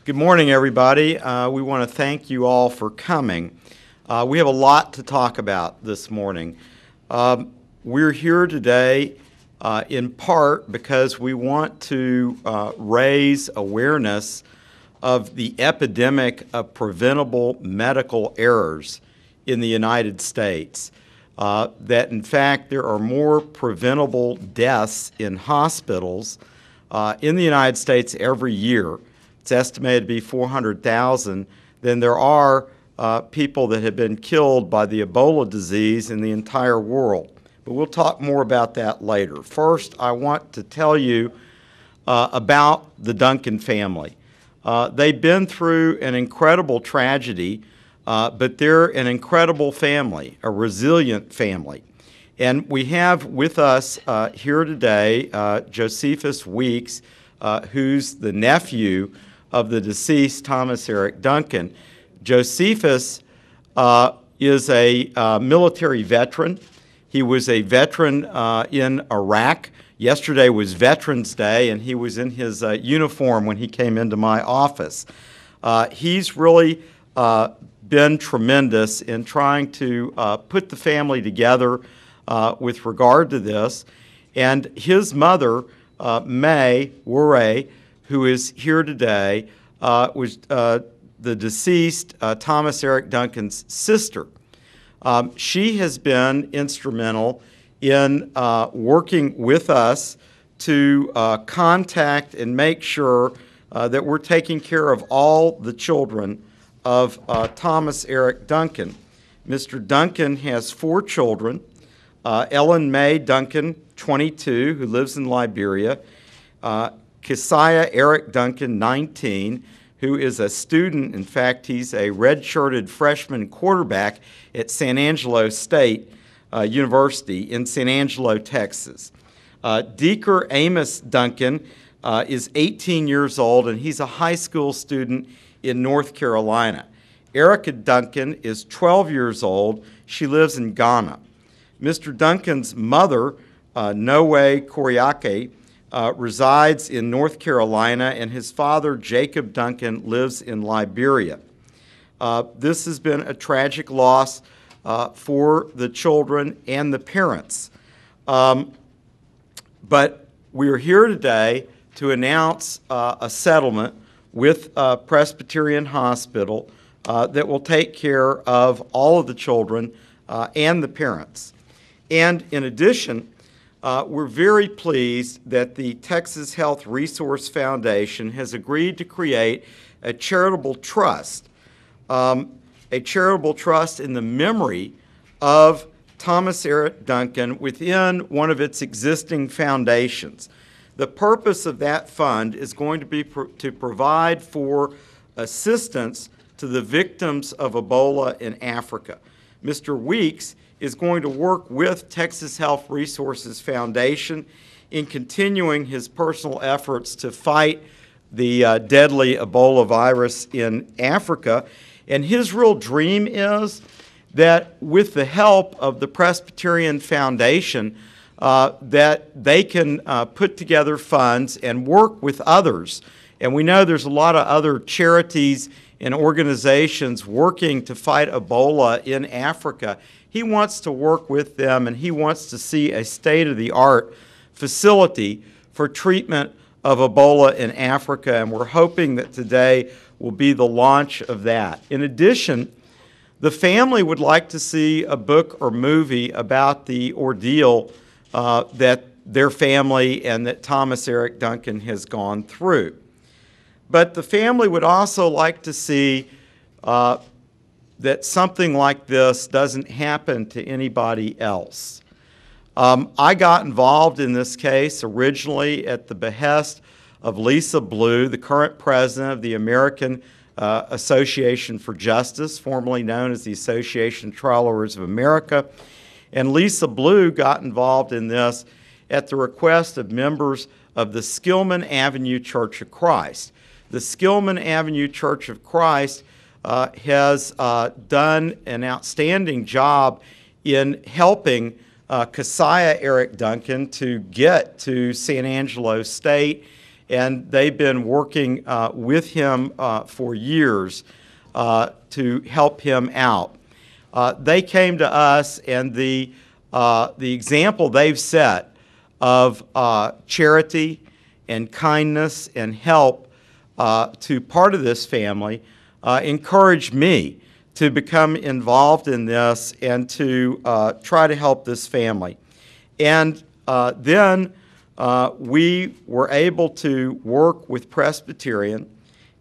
Good morning, everybody. We want to thank you all for coming. We have a lot to talk about this morning. We're here today in part because we want to raise awareness of the epidemic of preventable medical errors in the United States. That in fact there are more preventable deaths in hospitals in the United States every year. It's estimated to be 400,000 than there are people that have been killed by the Ebola disease in the entire world. But we'll talk more about that later. First, I want to tell you about the Duncan family. They've been through an incredible tragedy, but they're an incredible family, a resilient family. And we have with us here today Josephus Weeks, who's the nephew of the deceased Thomas Eric Duncan. Josephus is a military veteran. He was a veteran in Iraq. Yesterday was Veterans Day, and he was in his uniform when he came into my office. He's really been tremendous in trying to put the family together with regard to this. And his mother, May Worre, who is here today, was the deceased Thomas Eric Duncan's sister. She has been instrumental in working with us to contact and make sure that we're taking care of all the children of Thomas Eric Duncan. Mr. Duncan has 4 children. Ellen Mae Duncan, 22, who lives in Liberia. Keziah Eric Duncan, 19, who is a student. In fact, he's a red-shirted freshman quarterback at San Angelo State University in San Angelo, Texas. Deaker Amos Duncan is 18 years old, and he's a high school student in North Carolina. Erica Duncan is 12 years old. She lives in Ghana. Mr. Duncan's mother, Noe Koriake, resides in North Carolina, and his father, Jacob Duncan, lives in Liberia. This has been a tragic loss for the children and the parents. But we are here today to announce a settlement with Presbyterian Hospital that will take care of all of the children and the parents. And in addition, we're very pleased that the Texas Health Resource Foundation has agreed to create a charitable trust in the memory of Thomas Eric Duncan within one of its existing foundations. The purpose of that fund is going to be to provide for assistance to the victims of Ebola in Africa. Mr. Weeks is going to work with Texas Health Resources Foundation in continuing his personal efforts to fight the deadly Ebola virus in Africa. And his real dream is that with the help of the Presbyterian Foundation, that they can put together funds and work with others. And we know there's a lot of other charities and organizations working to fight Ebola in Africa. He wants to work with them, and he wants to see a state-of-the-art facility for treatment of Ebola in Africa, and we're hoping that today will be the launch of that. In addition, the family would like to see a book or movie about the ordeal that their family and that Thomas Eric Duncan has gone through. But the family would also like to see that something like this doesn't happen to anybody else. I got involved in this case originally at the behest of Lisa Blue, the current president of the American Association for Justice, formerly known as the Association of Trial Lawyers of America. And Lisa Blue got involved in this at the request of members of the Skillman Avenue Church of Christ. The Skillman Avenue Church of Christ has done an outstanding job in helping Keziah Eric Duncan to get to San Angelo State and they've been working with him for years to help him out. They came to us, and the example they've set of charity and kindness and help to part of this family encouraged me to become involved in this and to try to help this family. And then we were able to work with Presbyterian,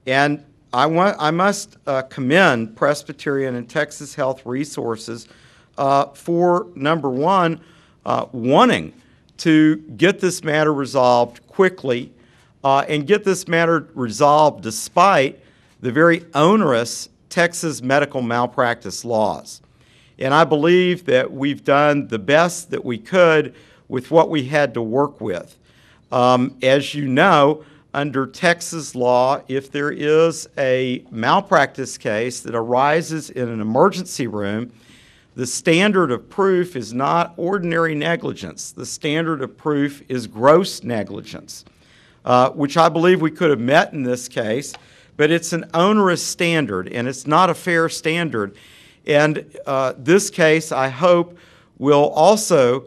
and I must commend Presbyterian and Texas Health Resources for, number one, wanting to get this matter resolved quickly and get this matter resolved despite the very onerous Texas medical malpractice laws. And I believe that we've done the best that we could with what we had to work with. As you know, under Texas law, if there is a malpractice case that arises in an emergency room, the standard of proof is not ordinary negligence. The standard of proof is gross negligence, which I believe we could have met in this case, but it's an onerous standard, and it's not a fair standard. And this case, I hope, will also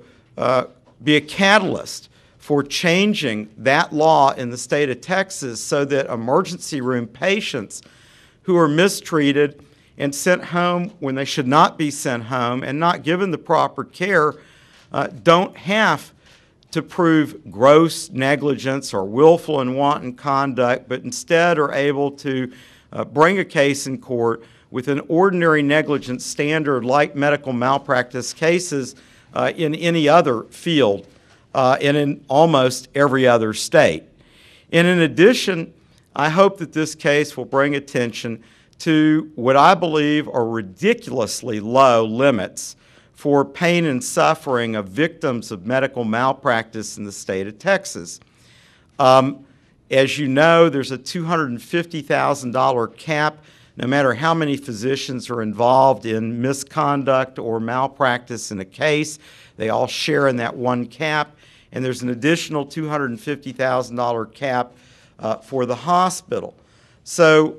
be a catalyst for changing that law in the state of Texas so that emergency room patients who are mistreated and sent home when they should not be sent home and not given the proper care don't have to prove gross negligence or willful and wanton conduct, but instead are able to bring a case in court with an ordinary negligence standard like medical malpractice cases in any other field and in almost every other state. And in addition, I hope that this case will bring attention to what I believe are ridiculously low limits for pain and suffering of victims of medical malpractice in the state of Texas. As you know, there's a $250,000 cap no matter how many physicians are involved in misconduct or malpractice in a case. They all share in that one cap, and there's an additional $250,000 cap for the hospital. So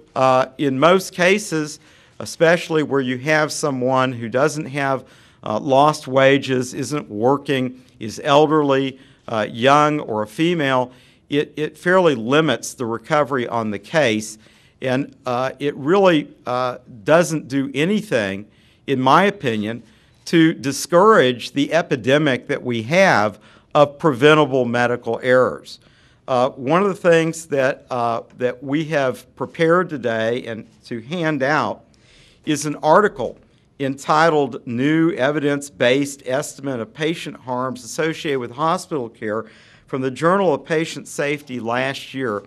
in most cases, especially where you have someone who doesn't have lost wages, isn't working, is elderly, young, or a female, it fairly limits the recovery on the case, and it really doesn't do anything, in my opinion, to discourage the epidemic that we have of preventable medical errors. One of the things that we have prepared today and to hand out is an article entitled New Evidence-Based Estimate of Patient Harms Associated with Hospital Care from the Journal of Patient Safety last year,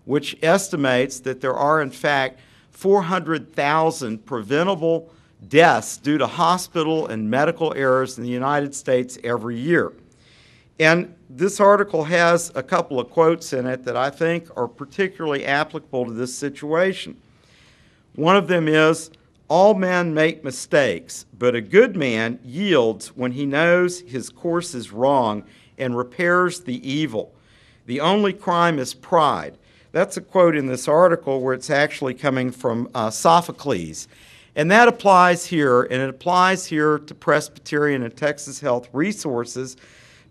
which estimates that there are, in fact, 400,000 preventable deaths due to hospital and medical errors in the United States every year. And this article has a couple of quotes in it that I think are particularly applicable to this situation. One of them is, "All men make mistakes, but a good man yields when he knows his course is wrong and repairs the evil. The only crime is pride." That's a quote in this article where it's actually coming from Sophocles. And that applies here, and it applies here to Presbyterian and Texas Health Resources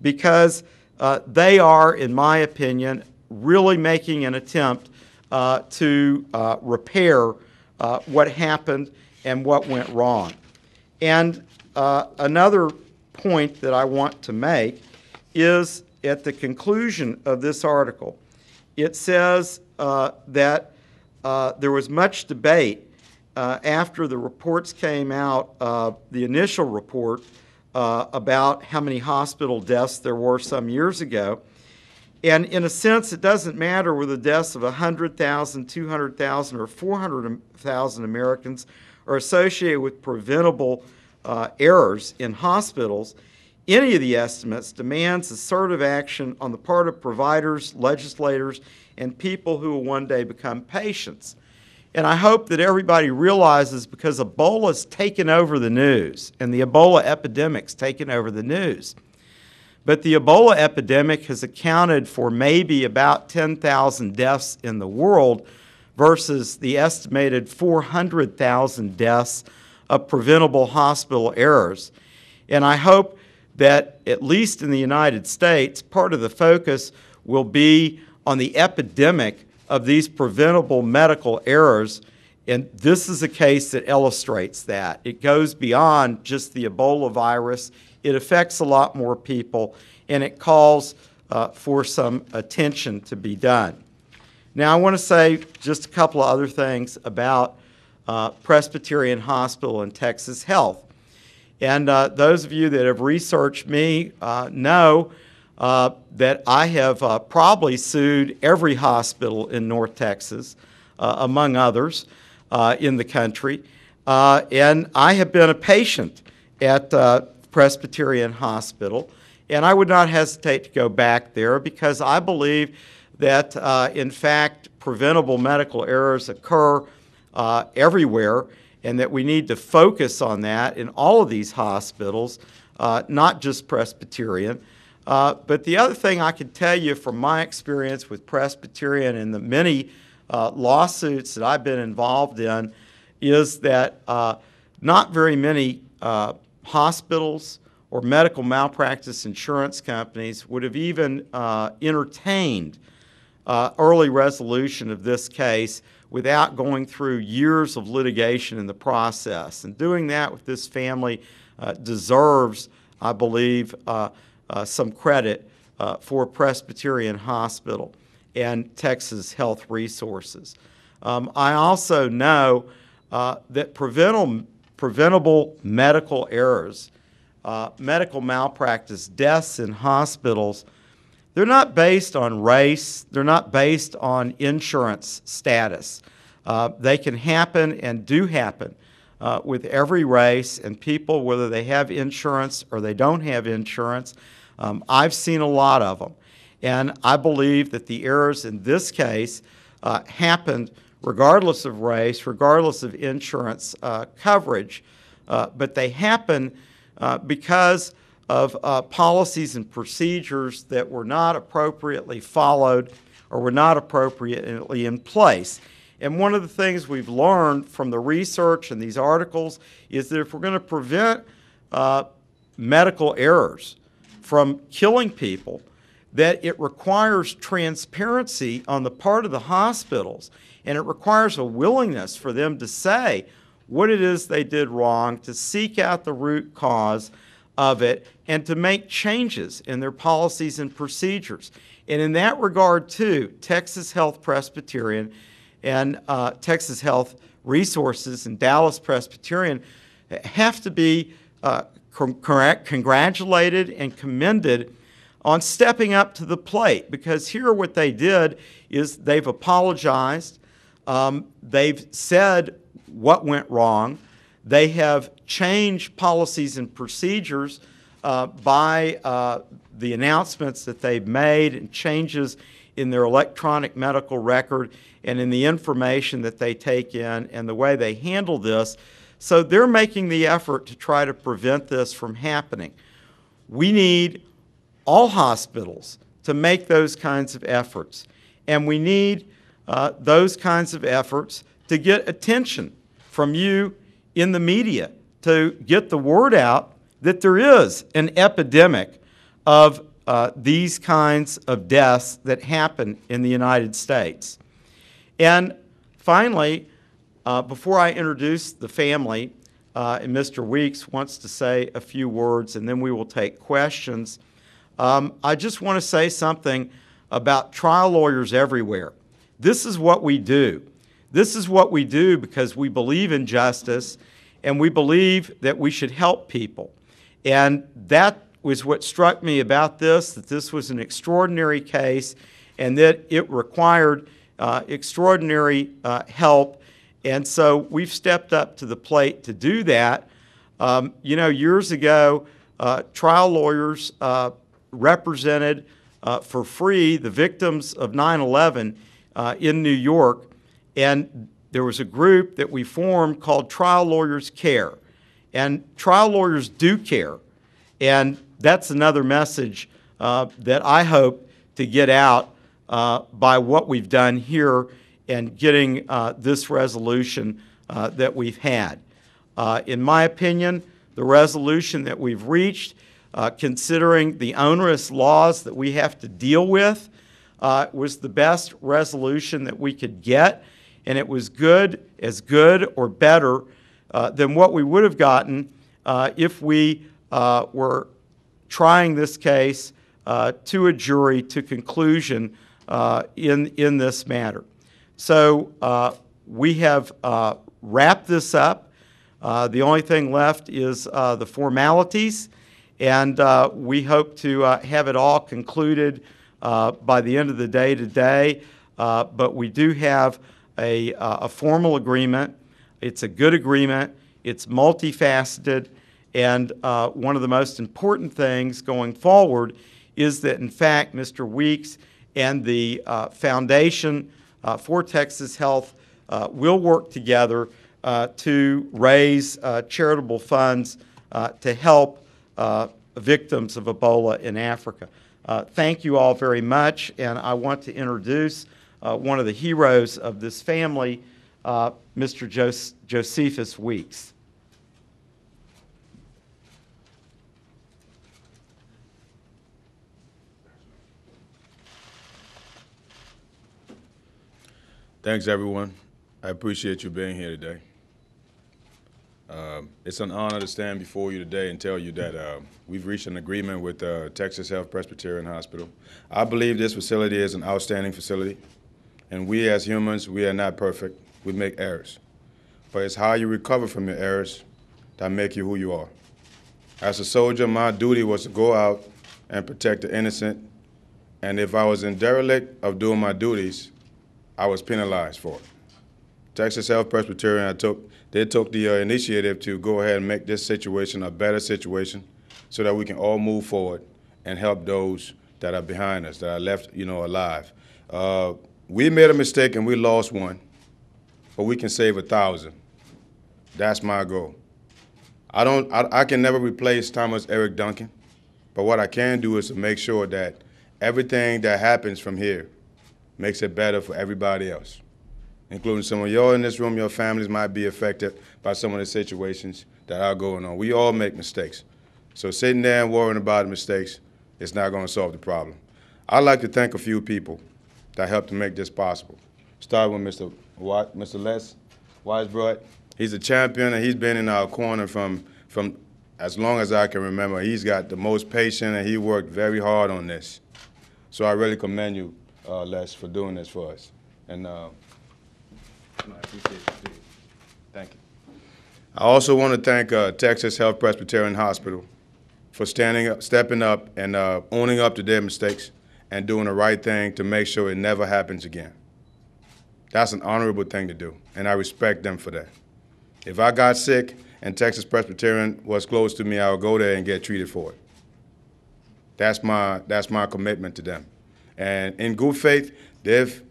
because they are, in my opinion, really making an attempt to repair what happened and what went wrong. And another point that I want to make is at the conclusion of this article, it says that there was much debate after the reports came out, the initial report about how many hospital deaths there were some years ago. And in a sense, it doesn't matter whether the deaths of 100,000, 200,000, or 400,000 Americans are associated with preventable errors in hospitals. Any of the estimates demands assertive action on the part of providers, legislators, and people who will one day become patients. And I hope that everybody realizes, because Ebola's taken over the news, and the Ebola epidemic's taken over the news, but the Ebola epidemic has accounted for maybe about 10,000 deaths in the world versus the estimated 400,000 deaths of preventable hospital errors. And I hope that, at least in the United States, part of the focus will be on the epidemic of these preventable medical errors. And this is a case that illustrates that. It goes beyond just the Ebola virus. It affects a lot more people, and it calls for some attention to be done. Now, I want to say just a couple of other things about Presbyterian Hospital and Texas Health. And those of you that have researched me know that I have probably sued every hospital in North Texas, among others, in the country. And I have been a patient at Presbyterian Hospital, and I would not hesitate to go back there because I believe that, in fact, preventable medical errors occur everywhere, and that we need to focus on that in all of these hospitals, not just Presbyterian. But the other thing I can tell you from my experience with Presbyterian and the many lawsuits that I've been involved in is that not very many hospitals or medical malpractice insurance companies would have even entertained early resolution of this case without going through years of litigation in the process. And doing that with this family deserves, I believe, some credit for Presbyterian Hospital and Texas Health Resources. I also know that preventable medical errors, medical malpractice, deaths in hospitals, they're not based on race, they're not based on insurance status. They can happen and do happen with every race and people, whether they have insurance or they don't have insurance. I've seen a lot of them. And I believe that the errors in this case happened regardless of race, regardless of insurance coverage, but they happen because of policies and procedures that were not appropriately followed or were not appropriately in place. And one of the things we've learned from the research and these articles is that if we're going to prevent medical errors from killing people, that it requires transparency on the part of the hospitals, and it requires a willingness for them to say what it is they did wrong, to seek out the root cause of it, and to make changes in their policies and procedures. And in that regard, too, Texas Health Presbyterian and Texas Health Resources and Dallas Presbyterian have to be congratulated and commended on stepping up to the plate, because here what they did is they've apologized, they've said what went wrong, they have changed policies and procedures by the announcements that they've made and changes in their electronic medical record and in the information that they take in and the way they handle this. So they're making the effort to try to prevent this from happening. We need all hospitals to make those kinds of efforts, and we need those kinds of efforts to get attention from you in the media, to get the word out that there is an epidemic of these kinds of deaths that happen in the United States. And finally, before I introduce the family, and Mr. Weeks wants to say a few words, and then we will take questions, I just want to say something about trial lawyers everywhere. This is what we do. This is what we do because we believe in justice, and we believe that we should help people. And that was what struck me about this, that this was an extraordinary case and that it required extraordinary help. And so we've stepped up to the plate to do that. You know, years ago, trial lawyers represented for free the victims of 9/11 in New York, and there was a group that we formed called Trial Lawyers Care. And trial lawyers do care, and that's another message that I hope to get out by what we've done here and getting this resolution that we've had. In my opinion, the resolution that we've reached, considering the onerous laws that we have to deal with, was the best resolution that we could get, and it was as good or better than what we would have gotten if we were trying this case to a jury to conclusion in this matter. So we have wrapped this up. The only thing left is the formalities, and we hope to have it all concluded by the end of the day today. But we do have a formal agreement. It's a good agreement. It's multifaceted, and one of the most important things going forward is that, in fact, Mr. Weeks and the Foundation for Texas Health will work together to raise charitable funds to help victims of Ebola in Africa. Thank you all very much, and I want to introduce one of the heroes of this family, Mr. Josephus Weeks. Thanks, everyone. I appreciate you being here today. It's an honor to stand before you today and tell you that we've reached an agreement with Texas Health Presbyterian Hospital. I believe this facility is an outstanding facility, and we as humans, we are not perfect. We make errors. But it's how you recover from your errors that make you who you are. As a soldier, my duty was to go out and protect the innocent, and if I was in derelict of doing my duties, I was penalized for it. Texas Health Presbyterian, they took the initiative to go ahead and make this situation a better situation so that we can all move forward and help those that are behind us, that are left, alive. We made a mistake and we lost one, but we can save 1,000. That's my goal. I can never replace Thomas Eric Duncan, but what I can do is to make sure that everything that happens from here makes it better for everybody else, including some of you in this room. Your families might be affected by some of the situations that are going on. We all make mistakes. So sitting there and worrying about mistakes is not going to solve the problem. I'd like to thank a few people that helped to make this possible. Start with Mr. Les Weisbrod. He's a champion, and he's been in our corner from as long as I can remember. He's got the most patience, and he worked very hard on this. So I really commend you, Les, for doing this for us. And I appreciate you. Thank you. I also want to thank Texas Health Presbyterian Hospital for stepping up, and owning up to their mistakes and doing the right thing to make sure it never happens again. That's an honorable thing to do, and I respect them for that. If I got sick and Texas Presbyterian was close to me, I would go there and get treated for it. That's my commitment to them. And in good faith, they've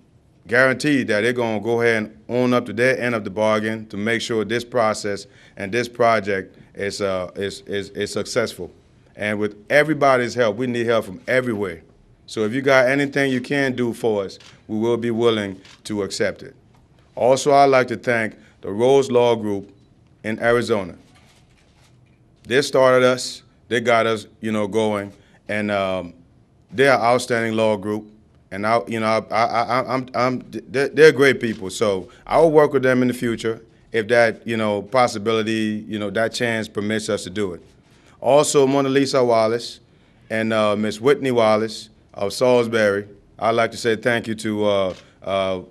guaranteed that they're going to go ahead and own up to their end of the bargain to make sure this process and this project is successful. And with everybody's help, we need help from everywhere. So if you got anything you can do for us, we will be willing to accept it. Also, I'd like to thank the Rose Law Group in Arizona. They started us, they got us, going, and they're an outstanding law group, and they're great people. So I will work with them in the future if that, possibility, that chance permits us to do it. Also, Mona Lisa Wallace and Miss Whitney Wallace of Salisbury. I'd like to say thank you to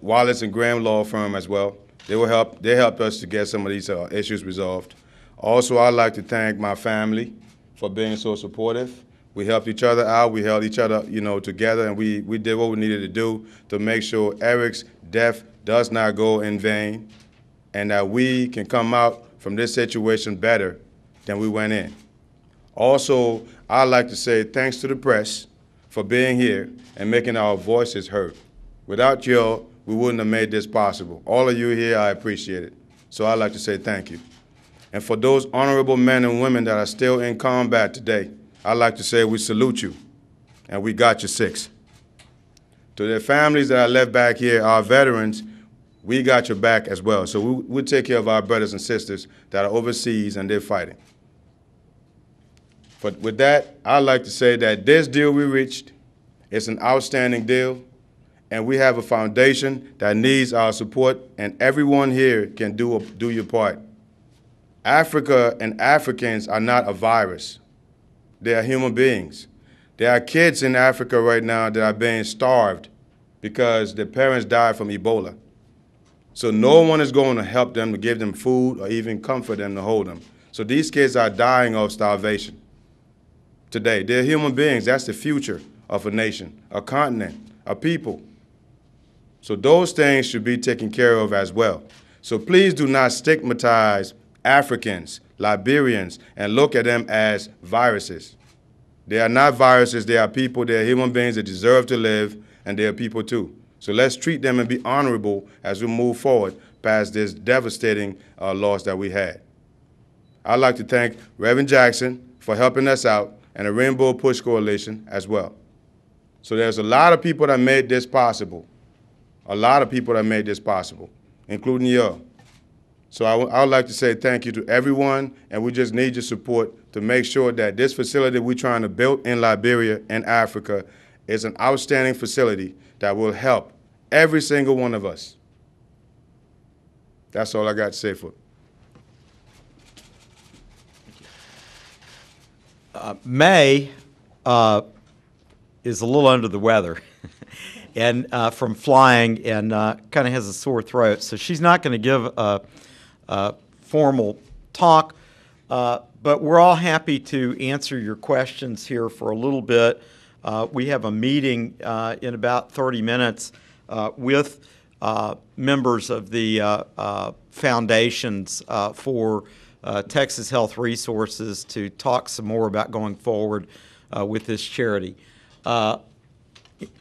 Wallace and Graham Law Firm as well. They helped us to get some of these issues resolved. Also, I'd like to thank my family for being so supportive. We helped each other out. We held each other, together, and we did what we needed to do to make sure Eric's death does not go in vain, and that we can come out from this situation better than we went in. Also, I'd like to say thanks to the press for being here and making our voices heard. Without you, we wouldn't have made this possible. All of you here, I appreciate it. So I'd like to say thank you. And for those honorable men and women that are still in combat today, I like to say we salute you, and we got your six. To the families that are left back here, our veterans, we got your back as well. So we'll take care of our brothers and sisters that are overseas and they're fighting. But with that, I'd like to say that this deal we reached is an outstanding deal, and we have a foundation that needs our support, and everyone here can do your part. Africa and Africans are not a virus. They are human beings. There are kids in Africa right now that are being starved because their parents died from Ebola. So no one is going to help them to give them food or even comfort them to hold them. So these kids are dying of starvation today. They're human beings. That's the future of a nation, a continent, a people. So those things should be taken care of as well. So please do not stigmatize Africans, Liberians, and look at them as viruses. They are not viruses. They are people. They are human beings that deserve to live, and they are people too. So let's treat them and be honorable as we move forward past this devastating loss that we had. I'd like to thank Reverend Jackson for helping us out, and the Rainbow Push Coalition as well. So there's a lot of people that made this possible. A lot of people that made this possible, including you. So I would like to say thank you to everyone, and we just need your support to make sure that this facility we're trying to build in Liberia and Africa is an outstanding facility that will help every single one of us. That's all I got to say for it. May is a little under the weather and from flying and kind of has a sore throat. So she's not going to give a formal talk, but we're all happy to answer your questions here for a little bit. We have a meeting in about 30 minutes with members of the foundations for Texas Health Resources to talk some more about going forward with this charity.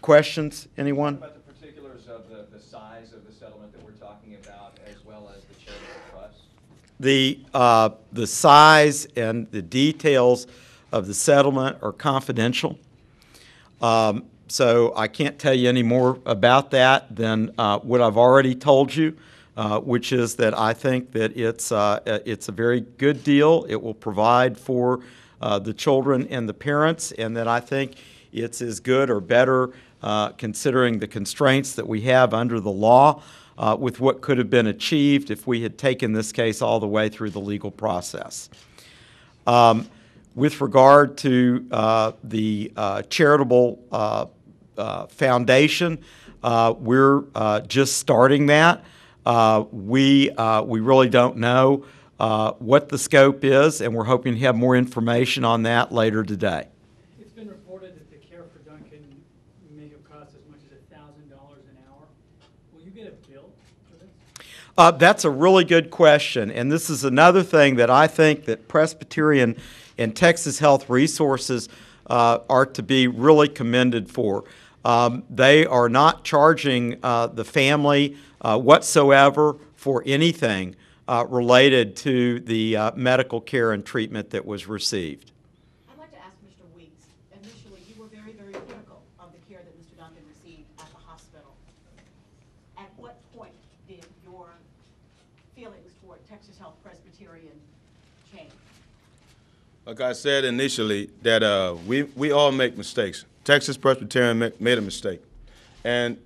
Questions, anyone? About the particulars of the size of the settlement that we're talking about, as well as the charitable trust? The size and the details of the settlement are confidential. So I can't tell you any more about that than what I've already told you, which is that I think that it's a very good deal. It will provide for the children and the parents, and that I think it's as good or better considering the constraints that we have under the law with what could have been achieved if we had taken this case all the way through the legal process. With regard to the charitable foundation, we're just starting that. We really don't know what the scope is, and we're hoping to have more information on that later today. It's been reported that the care for Duncan may have cost as much as $1,000 an hour. Will you get a bill for this? That's a really good question, and this is another thing that I think that Presbyterian and Texas Health Resources are to be really commended for. They are not charging the family whatsoever for anything related to the medical care and treatment that was received. I'd like to ask Mr. Weeks, initially you were very, very critical of the care that Mr. Duncan received at the hospital. At what point did your feelings toward Texas Health Presbyterian change? Like I said initially, that we all make mistakes. Texas Presbyterian made a mistake. And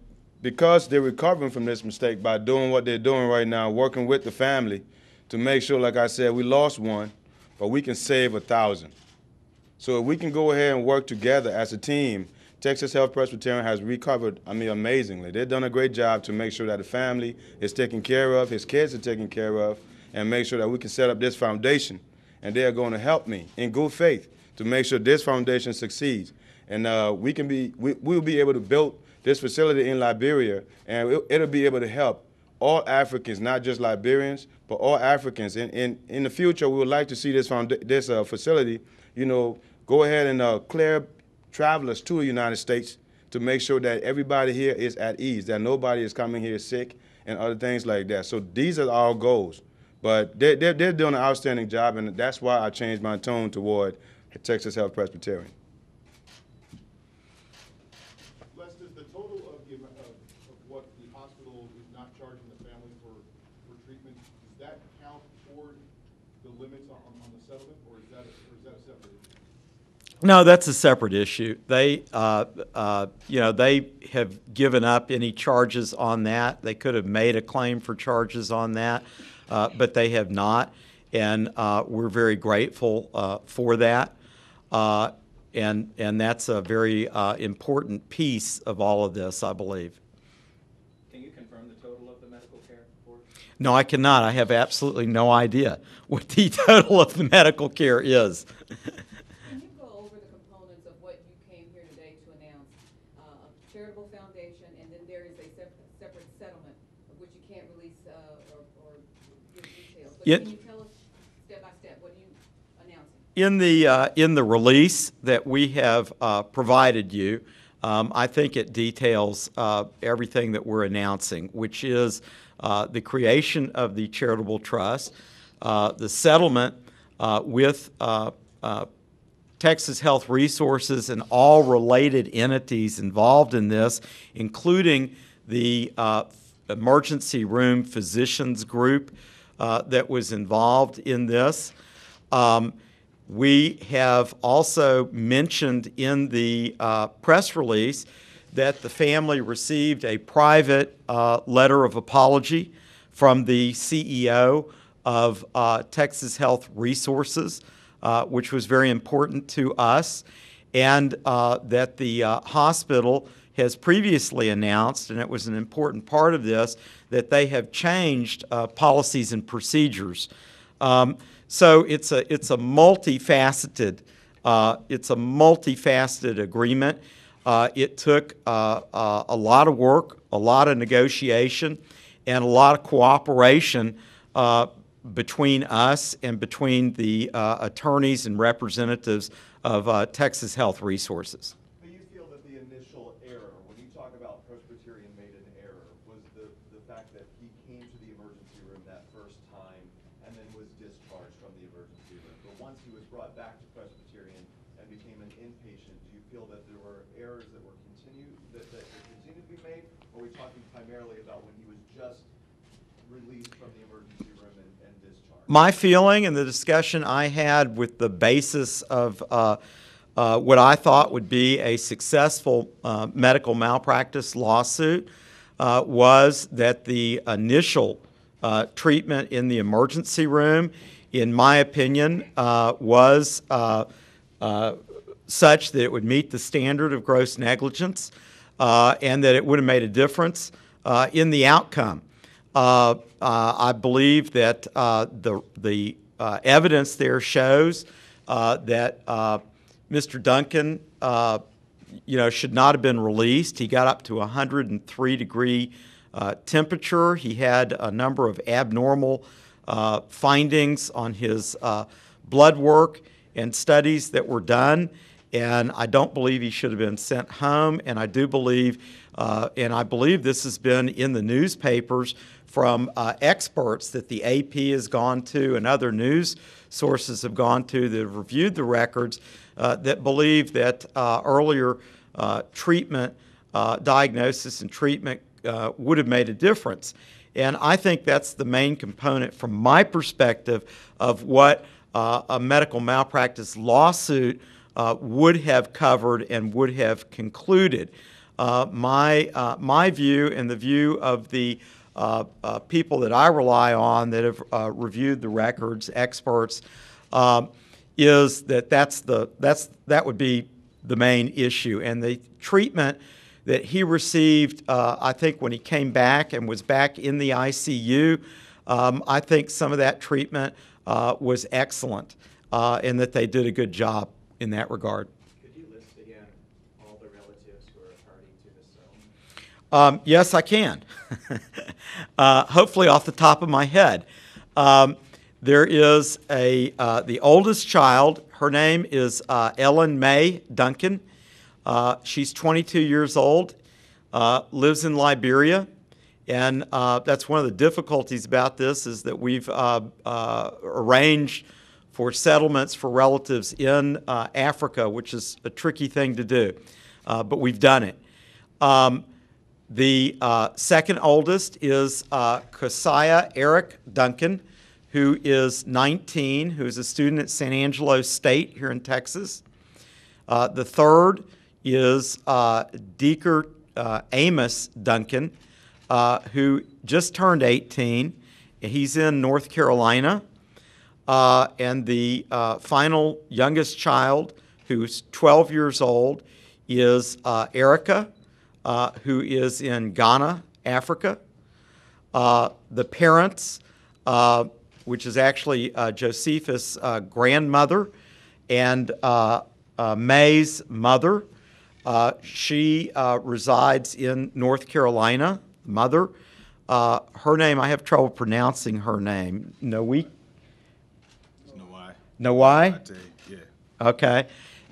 because they're recovering from this mistake by doing what they're doing right now, working with the family to make sure, like I said, we lost one, but we can save 1,000. So if we can go ahead and work together as a team, Texas Health Presbyterian has recovered, amazingly. They've done a great job to make sure that the family is taken care of, his kids are taken care of, and make sure that we can set up this foundation. And they are going to help me in good faith to make sure this foundation succeeds. And we'll be able to build this facility in Liberia, and it'll be able to help all Africans, not just Liberians, but all Africans. In the future, we would like to see this facility, go ahead and clear travelers to the United States to make sure that everybody here is at ease, that nobody is coming here sick and other things like that. So these are our goals. But they're doing an outstanding job, and that's why I changed my tone toward at Texas Health Presbyterian. Les, does the total of what the hospital is not charging the family for treatment, does that count toward the limits on the settlement, or is that a separate issue? No, that's a separate issue. They, they have given up any charges on that. They could have made a claim for charges on that, but they have not, and we're very grateful for that. And that's a very important piece of all of this, I believe. Can you confirm the total of the medical care for? No, I cannot. I have absolutely no idea what the total of the medical care is. Can you go over the components of what you came here today to announce? A charitable foundation, and then there is a separate settlement of which you can't release or give details. But can you tell us step by step, what are you announcing? In the release that we have provided you, I think it details everything that we're announcing, which is the creation of the charitable trust, the settlement with Texas Health Resources and all related entities involved in this, including the emergency room physicians group that was involved in this. We have also mentioned in the press release that the family received a private letter of apology from the CEO of Texas Health Resources, which was very important to us, and that the hospital has previously announced, and it was an important part of this, that they have changed policies and procedures. So it's a multifaceted agreement. It took a lot of work, a lot of negotiation, and a lot of cooperation between us and between the attorneys and representatives of Texas Health Resources. Do you feel that the initial error, when you talk about Presbyterian made an error, was the fact that he came to the emergency room that first time and then was discharged from the emergency room? But once he was brought back to Presbyterian and became an inpatient, do you feel that there were errors that continue to be made, or are we talking primarily about when he was just released from the emergency room and discharged? My feeling and the discussion I had with the basis of what I thought would be a successful medical malpractice lawsuit was that the initial treatment in the emergency room, in my opinion, was such that it would meet the standard of gross negligence and that it would have made a difference in the outcome. I believe that the evidence there shows that Mr. Duncan, should not have been released. He got up to 103-degree temperature. He had a number of abnormal findings on his blood work and studies that were done, and I don't believe he should have been sent home. And I do believe, and I believe this has been in the newspapers from experts that the AP has gone to and other news sources have gone to that have reviewed the records that believe that earlier treatment, diagnosis and treatment would have made a difference. And I think that's the main component from my perspective of what a medical malpractice lawsuit would have covered and would have concluded. My view and the view of the people that I rely on that have reviewed the records, experts, is that that would be the main issue. And the treatment that he received, I think when he came back and was back in the ICU, I think some of that treatment was excellent and that they did a good job in that regard. Could you list again all the relatives who are a party to this settlement? Yes, I can. Hopefully off the top of my head. There is the oldest child. Her name is Ellen Mae Duncan. She's 22 years old, lives in Liberia, and that's one of the difficulties about this is that we've arranged for settlements for relatives in Africa, which is a tricky thing to do, but we've done it. The second oldest is Thomas Eric Duncan, who is 19, who's a student at San Angelo State here in Texas. The third is Deaker Amos Duncan, who just turned 18. He's in North Carolina. And the final youngest child, who's 12 years old, is Erica, who is in Ghana, Africa. The parents, which is actually Josephus' grandmother and May's mother. She resides in North Carolina, mother. Her name, I have trouble pronouncing her name. Nawai? Yeah. Okay.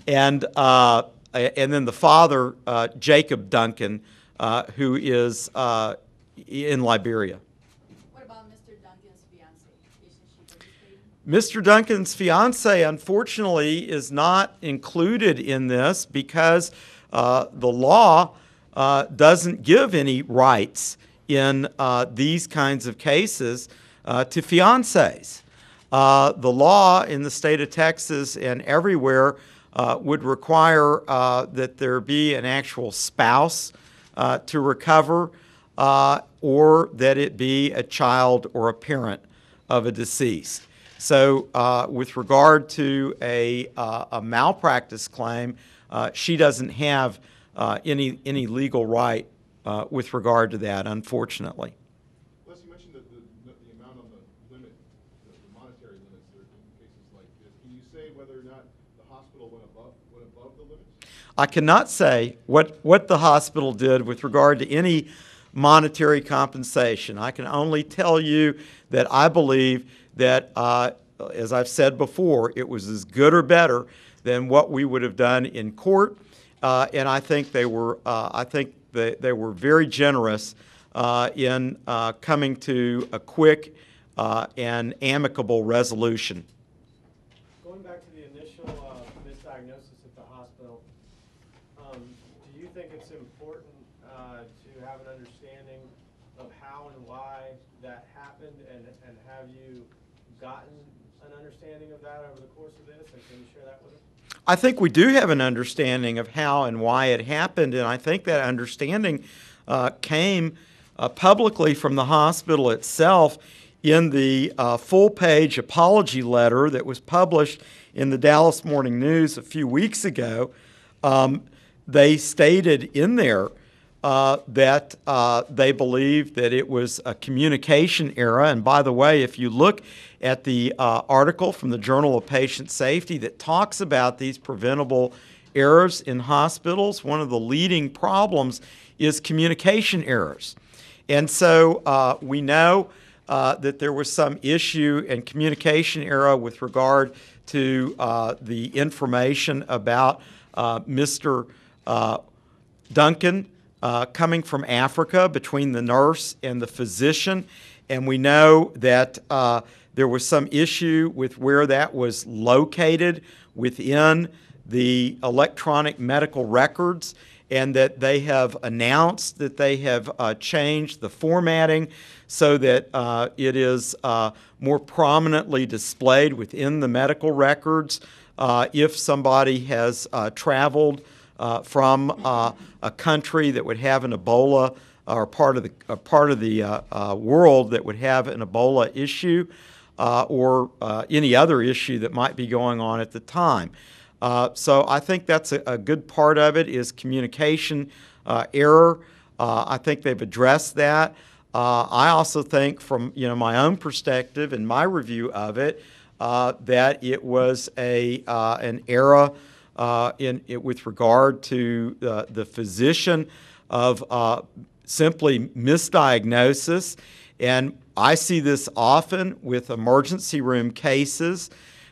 And then the father, Jacob Duncan, who is in Liberia. What about Mr. Duncan's fiancée? Isn't she participating? Mr. Duncan's fiancée, unfortunately, is not included in this because the law doesn't give any rights in these kinds of cases to fiancés. The law in the state of Texas and everywhere would require that there be an actual spouse to recover or that it be a child or a parent of a deceased. So with regard to a malpractice claim, she doesn't have any legal right with regard to that, unfortunately. Les, you mentioned that the amount on the limit, the monetary limits there in cases like this. Can you say whether or not the hospital went above the limits? I cannot say what the hospital did with regard to any monetary compensation. I can only tell you that I believe that, as I've said before, it was as good or better than what we would have done in court, and I think they were very generous in coming to a quick and amicable resolution. Going back to the initial misdiagnosis at the hospital, do you think it's important to have an understanding of how and why that happened, and have you gotten an understanding of that over the course of this, and can you share that with us? I think we do have an understanding of how and why it happened, and I think that understanding came publicly from the hospital itself in the full-page apology letter that was published in the Dallas Morning News a few weeks ago. They stated in there that they believed that it was a communication error. And by the way, if you look at the article from the Journal of Patient Safety that talks about these preventable errors in hospitals, one of the leading problems is communication errors. And so we know that there was some issue and communication error with regard to the information about Mr. Duncan coming from Africa between the nurse and the physician. And we know that there was some issue with where that was located within the electronic medical records, and that they have announced that they have changed the formatting so that it is more prominently displayed within the medical records if somebody has traveled from a country that would have an Ebola, or part of the world that would have an Ebola issue, or any other issue that might be going on at the time. So I think that's a good part of it is communication error. I think they've addressed that. I also think from my own perspective and my review of it that it was an error with regard to the physician of simply misdiagnosis. And I see this often with emergency room cases,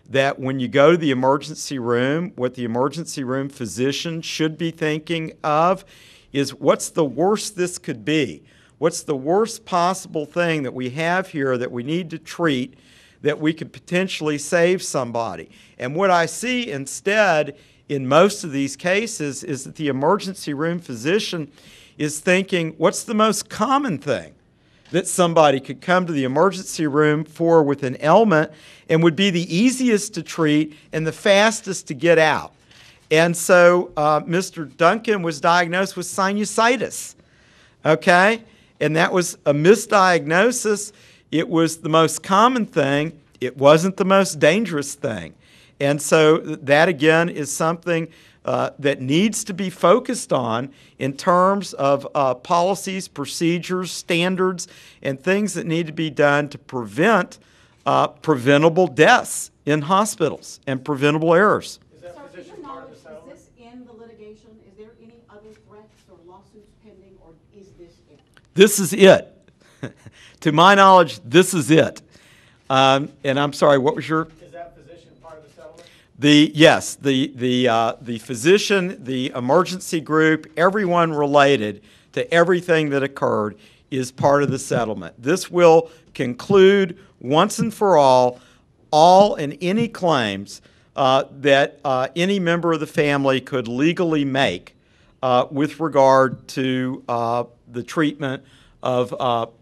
that when you go to the emergency room, what the emergency room physician should be thinking of is what's the worst this could be? What's the worst possible thing that we have here that we need to treat that we could potentially save somebody. And what I see instead in most of these cases is that the emergency room physician is thinking, what's the most common thing that somebody could come to the emergency room for with an ailment and would be the easiest to treat and the fastest to get out? And so Mr. Duncan was diagnosed with sinusitis, okay? And that was a misdiagnosis. It was the most common thing. It wasn't the most dangerous thing. And so that, again, is something that needs to be focused on in terms of policies, procedures, standards, and things that need to be done to prevent preventable deaths in hospitals and preventable errors. Sir, to your knowledge, is this in the litigation? Is there any other threats or lawsuits pending, or is this it? This is it. To my knowledge, this is it. And I'm sorry, what was your... Is that physician part of the settlement? Yes, the physician, the emergency group, everyone related to everything that occurred is part of the settlement. This will conclude once and for all and any claims that any member of the family could legally make with regard to the treatment of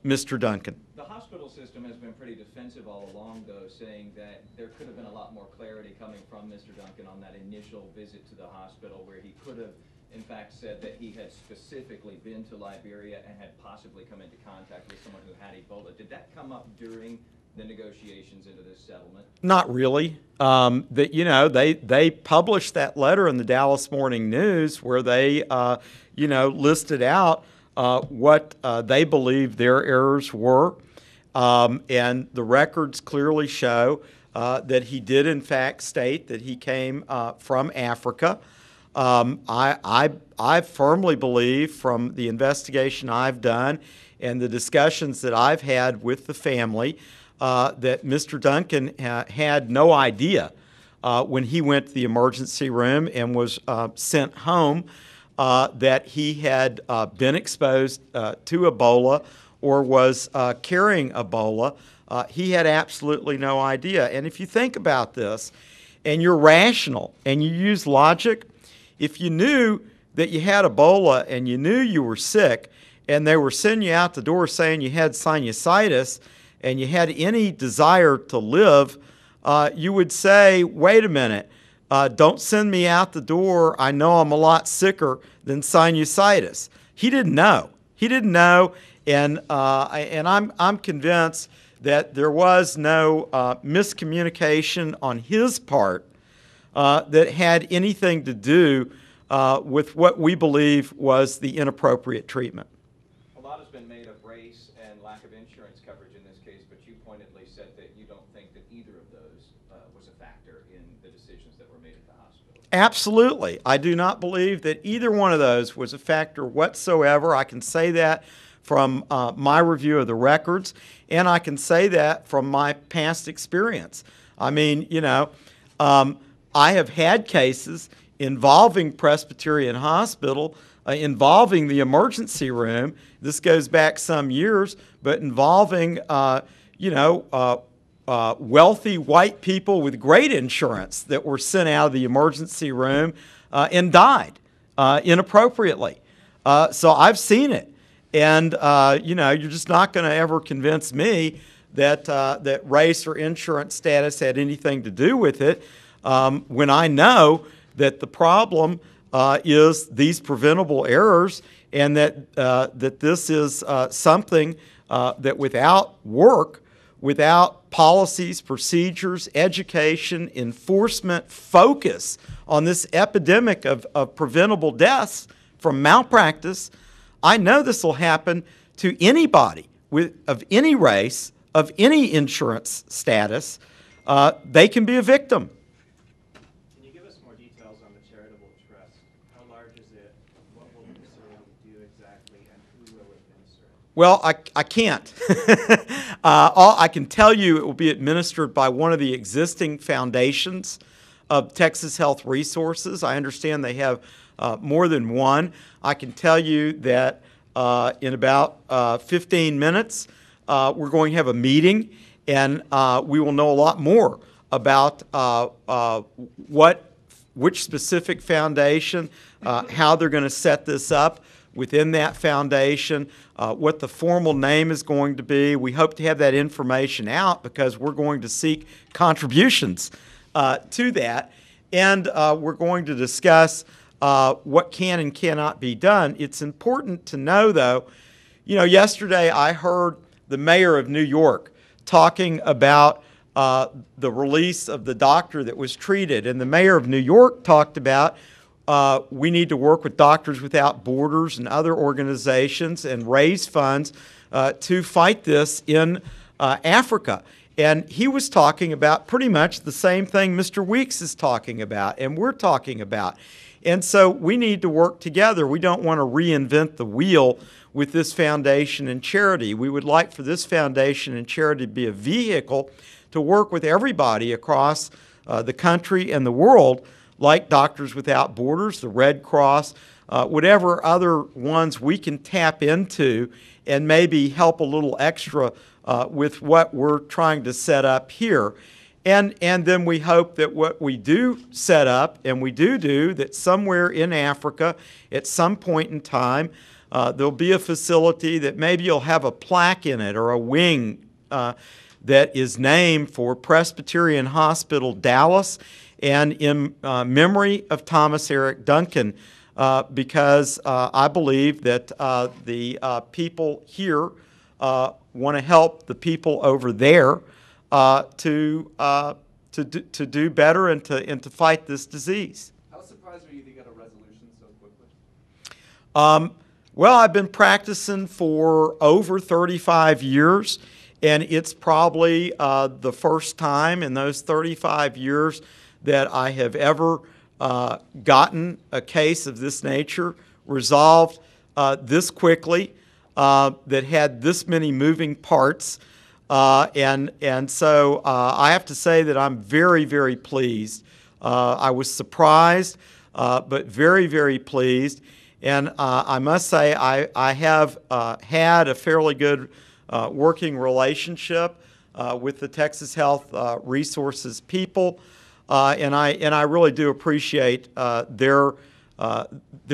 Mr. Duncan. The hospital system has been pretty defensive all along, though, saying that there could have been a lot more clarity coming from Mr. Duncan on that initial visit to the hospital, where he could have, in fact, said that he had specifically been to Liberia and had possibly come into contact with someone who had Ebola. Did that come up during the negotiations into this settlement? Not really. They published that letter in the Dallas Morning News where they, listed out what they believe their errors were. And the records clearly show that he did, in fact, state that he came from Africa. I firmly believe, from the investigation I've done and the discussions that I've had with the family, that Mr. Duncan had no idea when he went to the emergency room and was sent home that he had been exposed to Ebola or was carrying Ebola. He had absolutely no idea. And if you think about this, and you're rational, and you use logic, if you knew that you had Ebola and you knew you were sick, and they were sending you out the door saying you had sinusitis, and you had any desire to live, you would say, wait a minute, don't send me out the door. I know I'm a lot sicker than sinusitis. He didn't know. He didn't know, and I'm convinced that there was no miscommunication on his part that had anything to do with what we believe was the inappropriate treatment. A lot has been made of race and lack of insurance coverage in this case, but you pointedly said that you don't think that either of those was a factor in the decisions that were made at the hospital. Absolutely. I do not believe that either one of those was a factor whatsoever. I can say that from my review of the records, and I can say that from my past experience. I mean, I have had cases involving Presbyterian Hospital, involving the emergency room. This goes back some years, but involving, wealthy white people with great insurance that were sent out of the emergency room and died inappropriately. So I've seen it. And, you're just not going to ever convince me that race or insurance status had anything to do with it when I know that the problem is these preventable errors, and that this is something that without work, without policies, procedures, education, enforcement, focus on this epidemic of preventable deaths from malpractice, I know this will happen to anybody of any race, of any insurance status. They can be a victim. Can you give us more details on the charitable trust? How large is it? What will the facility do exactly, and who will administer it? Well, I can't. All I can tell you, it will be administered by one of the existing foundations of Texas Health Resources. I understand they have more than one. I can tell you that in about 15 minutes, we're going to have a meeting, and we will know a lot more about which specific foundation, how they're going to set this up within that foundation, what the formal name is going to be. We hope to have that information out because we're going to seek contributions to that, and we're going to discuss what can and cannot be done. It's important to know, though, yesterday I heard the mayor of New York talking about the release of the doctor that was treated, and the mayor of New York talked about we need to work with Doctors Without Borders and other organizations and raise funds to fight this in Africa. And he was talking about pretty much the same thing Mr. Weeks is talking about and we're talking about. And so we need to work together. We don't want to reinvent the wheel with this foundation and charity. We would like for this foundation and charity to be a vehicle to work with everybody across the country and the world, like Doctors Without Borders, the Red Cross, whatever other ones we can tap into and maybe help a little extra with what we're trying to set up here. And then we hope that what we do set up, and we do, that somewhere in Africa at some point in time, there'll be a facility that maybe you'll have a plaque in it or a wing that is named for Presbyterian Hospital Dallas and in memory of Thomas Eric Duncan, because I believe that the people here want to help the people over there to do better and to fight this disease. How surprised are you to get a resolution so quickly? Well, I've been practicing for over 35 years, and it's probably the first time in those 35 years that I have ever gotten a case of this nature resolved this quickly, that had this many moving parts. And so I have to say that I'm very, very pleased. I was surprised, but very, very pleased. And I must say I have had a fairly good working relationship with the Texas Health Resources people, and I really do appreciate their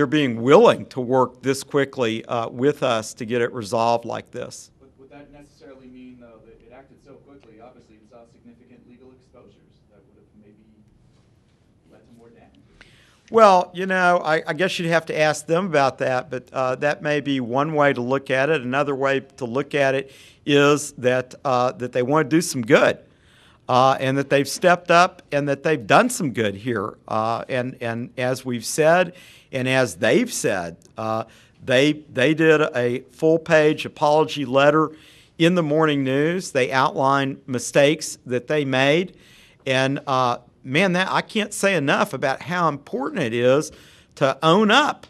being willing to work this quickly with us to get it resolved like this. But would that necessarily mean, though, that it acted so quickly? Obviously, we saw significant legal exposures that would have maybe led to more damage. Well, I guess you'd have to ask them about that, but that may be one way to look at it. Another way to look at it is that they want to do some good, and that they've stepped up and that they've done some good here. And as we've said, and as they've said, they did a full-page apology letter in the morning news. They outlined mistakes that they made, and man, I can't say enough about how important it is to own up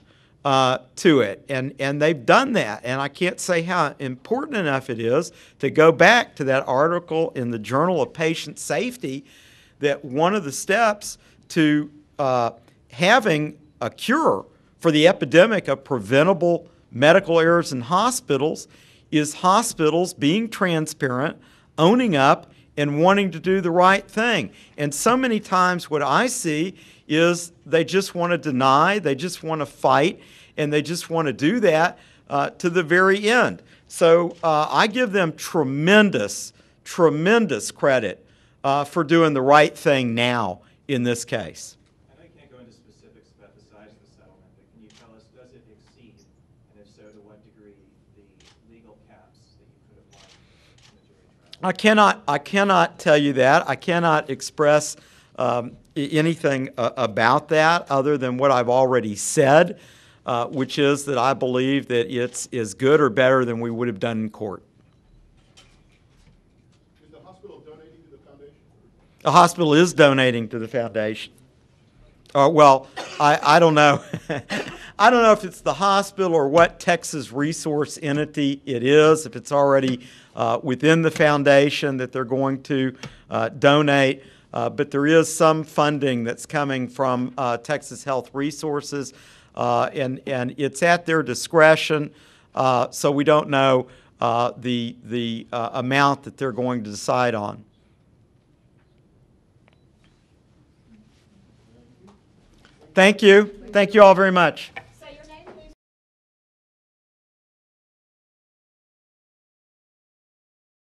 to it, and they've done that. And I can't say how important enough it is to go back to that article in the Journal of Patient Safety, that one of the steps to having a cure for the epidemic of preventable medical errors in hospitals is hospitals being transparent, owning up, and wanting to do the right thing. And so many times what I see is they just want to deny, they just want to fight, and they just want to do that to the very end. So I give them tremendous, tremendous credit for doing the right thing now in this case. I know you can't go into specifics about the size of the settlement, but can you tell us, does it exceed, and if so, to what degree, the legal caps that you could have won in the jury trial? I cannot tell you that. I cannot express anything about that other than what I've already said, which is that I believe that it's as good or better than we would have done in court. Is the hospital donating to the foundation? The hospital is donating to the foundation. Well, I don't know. I don't know if it's the hospital or what Texas resource entity it is, if it's already within the foundation that they're going to donate. But there is some funding that's coming from Texas Health Resources, and it's at their discretion, so we don't know the amount that they're going to decide on. Thank you. Thank you all very much.